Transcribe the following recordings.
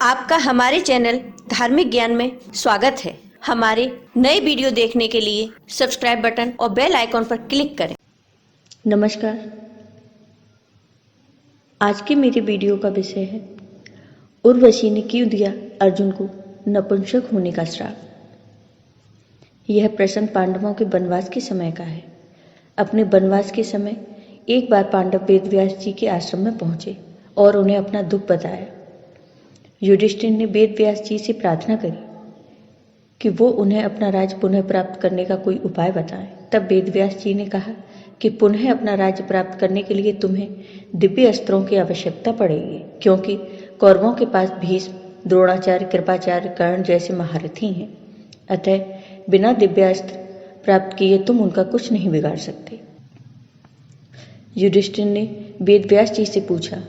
आपका हमारे चैनल धार्मिक ज्ञान में स्वागत है। हमारे नए वीडियो देखने के लिए सब्सक्राइब बटन और बेल आइकॉन पर क्लिक करें। नमस्कार। आज के मेरे वीडियो का विषय है उर्वशी ने क्यों दिया अर्जुन को नपुंसक होने का श्राप। यह प्रसंग पांडवों के वनवास के समय का है। अपने वनवास के समय एक बार पांडव वेदव्यास जी के आश्रम में पहुंचे और उन्हें अपना दुख बताया। युधिष्ठिर ने वेदव्यास जी से प्रार्थना करी कि वो उन्हें अपना राज्य पुनः प्राप्त करने का कोई उपाय बताएं। तब वेदव्यास जी ने कहा कि पुनः अपना राज्य प्राप्त करने के लिए तुम्हें दिव्य अस्त्रों की आवश्यकता पड़ेगी, क्योंकि कौरवों के पास भीष्म, द्रोणाचार्य, कृपाचार्य, कर्ण जैसे महारथी हैं। अतः बिना दिव्य अस्त्र प्राप्त किए तुम उनका कुछ नहीं बिगाड़ सकते। युधिष्ठिर ने वेदव्यास जी से पूछा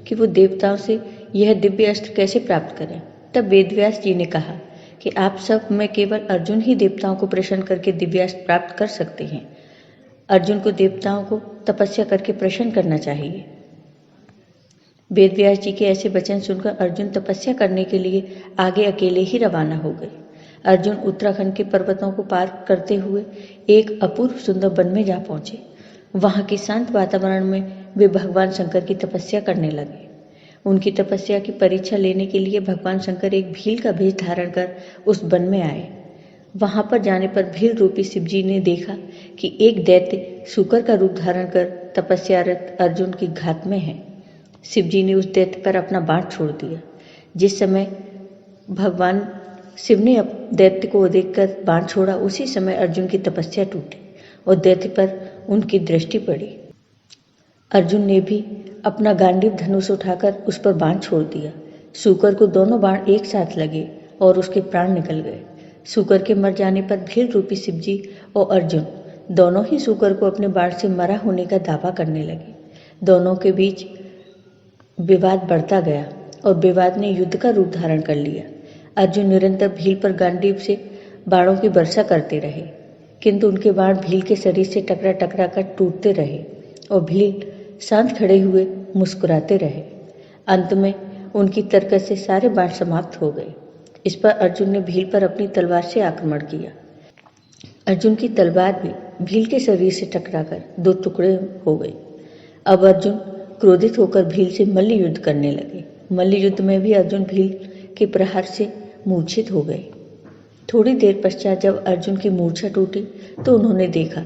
कि वो देवताओं से यह दिव्य अस्त्र कैसे प्राप्त करें। तब वेदव्यास जी ने कहा कि आप सब में केवल अर्जुन ही देवताओं को प्रसन्न करके दिव्य अस्त्र प्राप्त कर सकते हैं। अर्जुन को देवताओं को तपस्या करके प्रसन्न करना चाहिए। वेदव्यास जी के ऐसे वचन सुनकर अर्जुन तपस्या करने के लिए आगे अकेले ही रवाना हो गए। अर्जुन उत्तराखंड के पर्वतों को पार करते हुए एक अपूर्व सुंदर वन में जा पहुंचे। वहां के शांत वातावरण में वे भगवान शंकर की तपस्या करने लगे। उनकी तपस्या की परीक्षा लेने के लिए भगवान शंकर एक भील का भेष धारण कर उस वन में आए। वहां पर जाने पर भील रूपी शिवजी ने देखा कि एक दैत्य शूकर का रूप धारण कर तपस्यारत अर्जुन की घात में है। शिवजी ने उस दैत्य पर अपना बाण छोड़ दिया। जिस समय भगवान शिव ने दैत्य को देखकर बाण छोड़ा, उसी समय अर्जुन की तपस्या टूटी और दैत्य पर उनकी दृष्टि पड़ी। अर्जुन ने भी अपना गांडीव धनुष उठाकर उस पर बाण छोड़ दिया। शूकर को दोनों बाण एक साथ लगे और उसके प्राण निकल गए। शूकर के मर जाने पर भील रूपी शिवजी और अर्जुन दोनों ही शूकर को अपने बाण से मरा होने का दावा करने लगे। दोनों के बीच विवाद बढ़ता गया और विवाद ने युद्ध का रूप धारण कर लिया। अर्जुन निरंतर भील पर गांडीव से बाणों की वर्षा करते रहे, किंतु उनके बाण भील के शरीर से टकरा टकरा कर टूटते रहे और भील शांत खड़े हुए मुस्कुराते रहे। अंत में उनकी तरकस से सारे बाण समाप्त हो गए। इस पर अर्जुन ने भील पर अपनी तलवार से आक्रमण किया। अर्जुन की तलवार भी भील के शरीर से टकराकर दो टुकड़े हो गई। अब अर्जुन क्रोधित होकर भील से मल्ल युद्ध करने लगे। मल्ल युद्ध में भी अर्जुन भील के प्रहार से मूर्छित हो गए। थोड़ी देर पश्चात जब अर्जुन की मूर्छा टूटी तो उन्होंने देखा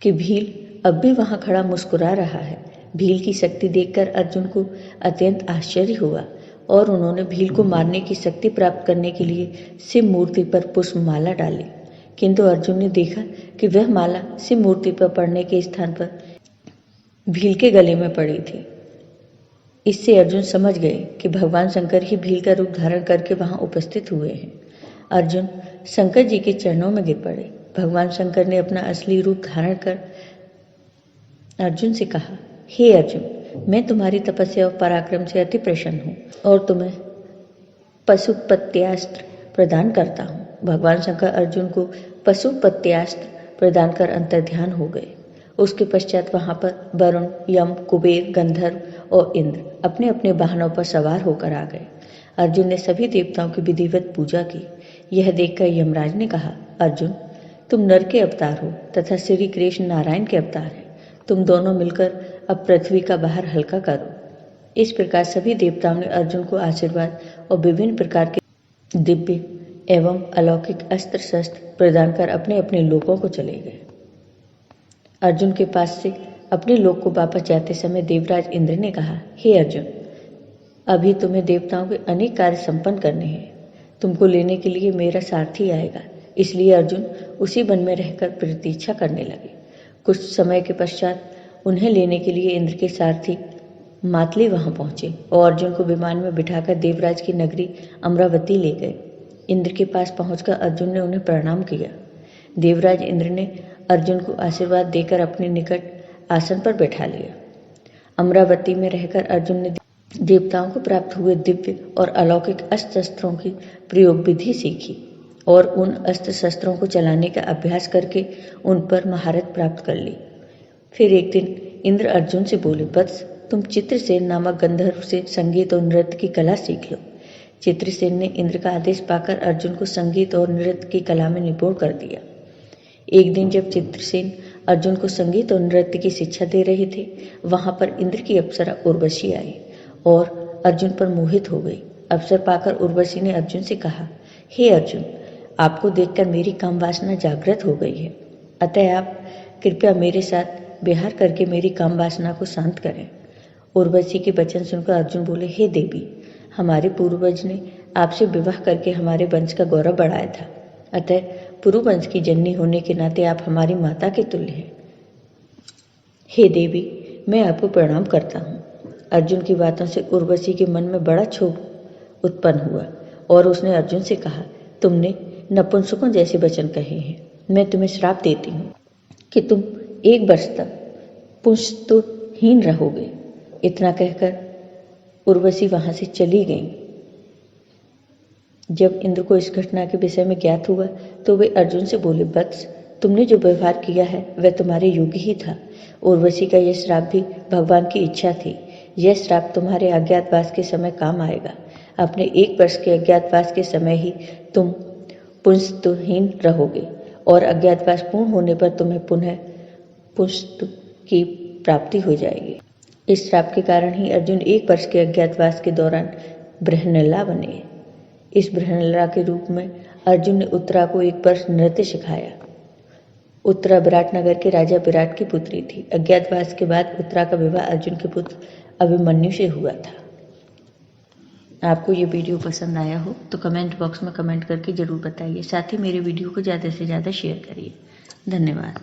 कि भील अब भी वहां खड़ा मुस्कुरा रहा है। भील की शक्ति देखकर अर्जुन को अत्यंत आश्चर्य हुआ और उन्होंने भील को मारने की शक्ति प्राप्त करने के लिए शिव मूर्ति पर पुष्पमाला डाली, किंतु अर्जुन ने देखा कि वह माला शिव मूर्ति पर पड़ने के स्थान पर भील के गले में पड़ी थी। इससे अर्जुन समझ गए कि भगवान शंकर ही भील का रूप धारण करके वहां उपस्थित हुए हैं। अर्जुन शंकर जी के चरणों में गिर पड़े। भगवान शंकर ने अपना असली रूप धारण कर अर्जुन से कहा, हे अर्जुन, मैं तुम्हारी तपस्या और पराक्रम से अति प्रसन्न हूँ और तुम्हें पशुपत्यास्त्र प्रदान करता हूँ। भगवान शंकर अर्जुन को पशुपत्यास्त्र प्रदान कर अंतर्ध्यान हो गए। उसके पश्चात वहां पर वरुण, यम, कुबेर, गंधर्व और इंद्र अपने अपने वाहनों पर सवार होकर आ गए। अर्जुन ने सभी देवताओं की विधिवत पूजा की। यह देखकर यमराज ने कहा, अर्जुन, तुम नर के अवतार हो तथा श्री कृष्ण नारायण के अवतार हैं। तुम दोनों मिलकर अब पृथ्वी का भार हल्का करो। इस प्रकार सभी देवताओं ने अर्जुन को आशीर्वाद और विभिन्न प्रकार के दिव्य एवं अलौकिक अस्त्र शस्त्र प्रदान कर अपने अपने लोकों को चले गए। अर्जुन के पास से अपने लोक को वापस जाते समय देवराज इंद्र ने कहा, हे अर्जुन, अभी तुम्हें देवताओं के अनेक कार्य संपन्न करने हैं। तुमको लेने के लिए मेरा सारथी आएगा। इसलिए अर्जुन उसी वन में रहकर प्रतीक्षा करने लगे। कुछ समय के पश्चात उन्हें लेने के लिए इंद्र के सारथी मातली वहां पहुंचे और अर्जुन को विमान में बिठाकर देवराज की नगरी अमरावती ले गए। इंद्र के पास पहुंचकर अर्जुन ने उन्हें प्रणाम किया। देवराज इंद्र ने अर्जुन को आशीर्वाद देकर अपने निकट आसन पर बैठा लिया। अमरावती में रहकर अर्जुन ने देवताओं को प्राप्त हुए दिव्य और अलौकिक अस्त्र शस्त्रों की प्रयोग विधि सीखी और उन अस्त्र शस्त्रों को चलाने का अभ्यास करके उन पर महारत प्राप्त कर ली। फिर एक दिन इंद्र अर्जुन से बोले, वत्स, तुम चित्रसेन नामक गंधर्व से संगीत और नृत्य की कला सीख लो। चित्रसेन ने इंद्र का आदेश पाकर अर्जुन को संगीत और नृत्य की कला में निपुण कर दिया। एक दिन जब चित्रसेन अर्जुन को संगीत और नृत्य की शिक्षा दे रहे थे, वहां पर इंद्र की अप्सरा उर्वशी आई और अर्जुन पर मोहित हो गई। अवसर पाकर उर्वशी ने अर्जुन से कहा, हे अर्जुन, आपको देखकर मेरी काम वासना जागृत हो गई है, अतः आप कृपया मेरे साथ विहार करके मेरी काम वासना को शांत करें। उर्वशी के वचन सुनकर अर्जुन बोले, हे देवी, हमारे पूर्वज ने आपसे विवाह करके हमारे वंश का गौरव बढ़ाया था, अतः पुरुवंश की जननी होने के नाते आप हमारी माता के तुल्य हैं। हे देवी, मैं आपको प्रणाम करता हूँ। अर्जुन की बातों से उर्वशी के मन में बड़ा क्षोभ उत्पन्न हुआ और उसने अर्जुन से कहा, तुमने नपुंसकों जैसे वचन कहे हैं, मैं तुम्हें श्राप देती हूँ कि तुम 1 वर्ष तक पुंसत्वहीन रहोगे। इतना कहकर उर्वशी वहां से चली गई। जब इंद्र को इस घटना के विषय में ज्ञात हुआ तो वे अर्जुन से बोले, वत्स, तुमने जो व्यवहार किया है वह तुम्हारे योग्य ही था। उर्वशी का यह श्राप भी भगवान की इच्छा थी। यह श्राप तुम्हारे अज्ञातवास के समय काम आएगा। अपने 1 वर्ष के अज्ञातवास के समय ही तुम पुंसत्वहीन रहोगे और अज्ञातवास पूर्ण होने पर तुम्हें पुनः पुंसत्व की प्राप्ति हो जाएगी। इस श्राप के कारण ही अर्जुन 1 वर्ष के अज्ञातवास के दौरान बृहन्नला बने। इस बृहन्नला के रूप में अर्जुन ने उत्तरा को 1 वर्ष नृत्य सिखाया। उत्तरा विराटनगर के राजा विराट की पुत्री थी। अज्ञातवास के बाद उत्तरा का विवाह अर्जुन के पुत्र अभिमन्यु से हुआ था। आपको ये वीडियो पसंद आया हो तो कमेंट बॉक्स में कमेंट करके ज़रूर बताइए। साथ ही मेरे वीडियो को ज़्यादा से ज़्यादा शेयर करिए। धन्यवाद।